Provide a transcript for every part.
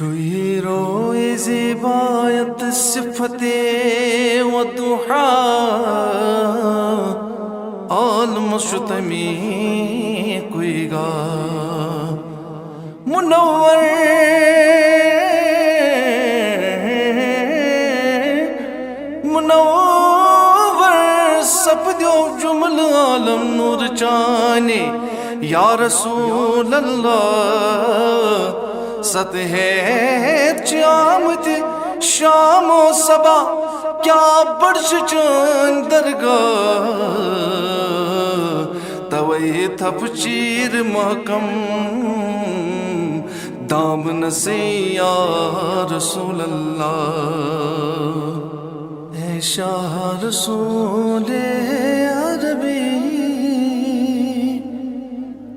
چھوئی روئے زیبایت صفت و دحا عالم شتمی کوئی گا منور سب دیو جمل عالم نور چانے یا رسول اللہ ست ہے چامت شام و صبا کیا برش چان درگاہ توئی تھپ چیر محکم دامن سے یا رسول اللہ اے شاہ رسول عربی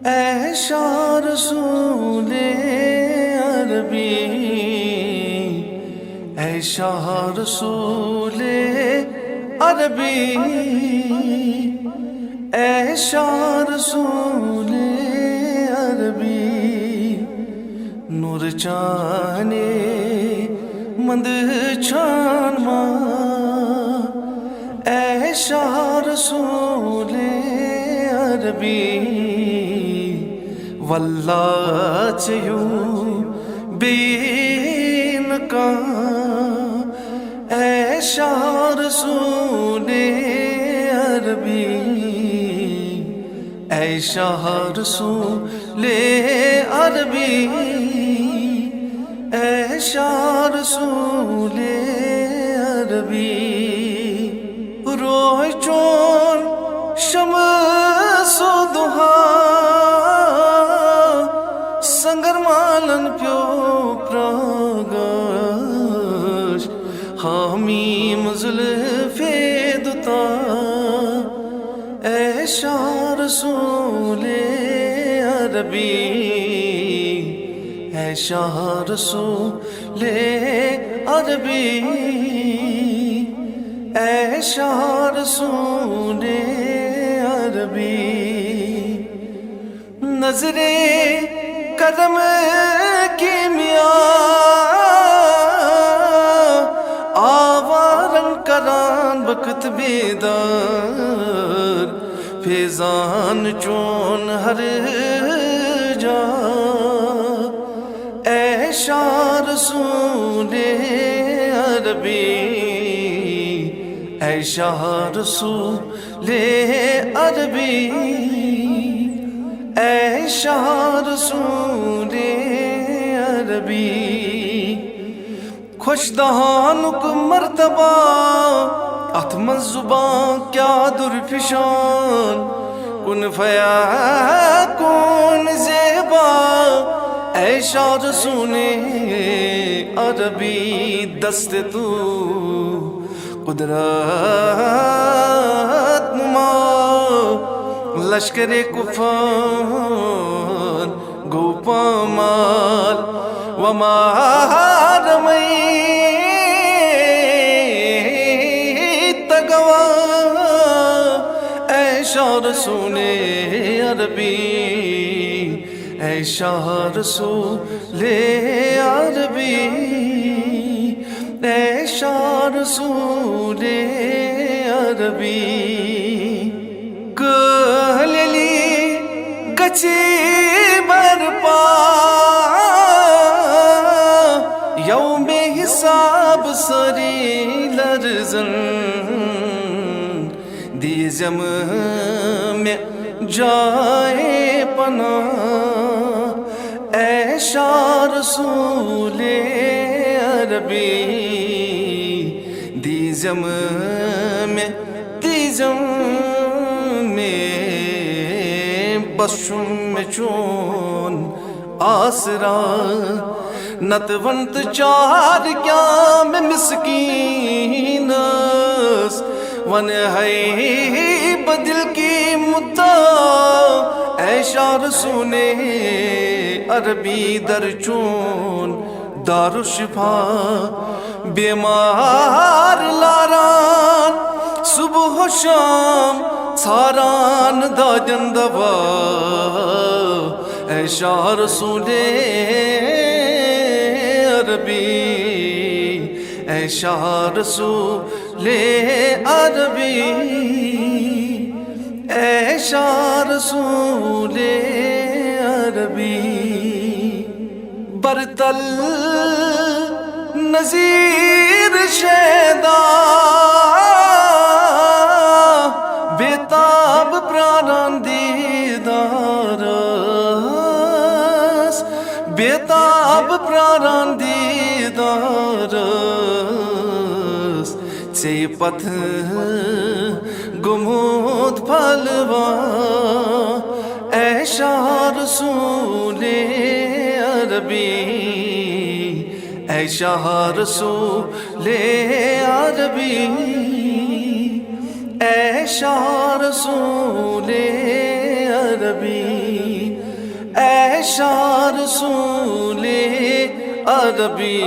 اے شاہ رسول عربی اے شاہ رسول عربی اے شاہ رسول عربی نور چانے مند چھان ماں اے شاہ رسول عربی واللہ چیو بین کا اے شاہ رسول عربی اے شاہ رسول عربی اے شاہ رسول عربی روح چون شمس و دہا سنگر مالن پیو پراگاش حامیم زلف دتا اے شاہ رسول عربی اے شاہ رسول عربی اے شاہ رسول عربی نظر قدم کیمیا آوارن کران وقت بیدار فیضان چون ہر جا اے شاہ رسول عربی اے شاہ رسول عربی اے شاہ رسول عربی خوش دہانک مرتبہ اتمن زبان کیا درفشان کن فیا کن زیبا اے شاہ رسول عربی دست تو قدرت نما لشکر کفار گو پامال وما رمی تگوا اے شاہ رسول عربی اے شاہ رسول عربی اے شاہ رسول عربی کہللی گچی برپا یوم حساب سری لرزن دیزم میں جائے پناہ اے شاہ رسول عربی دیزم میں بسم چون آسرا نتونت چار کیا میں مسکینس ون ہے بدل کی مدعا اے شاہ رسول عربی در چون دار الشفا بیمار لاران صبح و شام ساران دا جندوا اے شاہ رسول عربی اے شاہ رسول عربی اے شاہ رسول عربی برتل نظیر شیدا بیتاب پرانان دیدارس بیتاب پرانان دیدارس ژے پتھ گوٚمُت پھلوا اے شاہ رسول عربی اے شاہ رسول عربی اے شاہ رسول عربی اے شاہ رسول عربی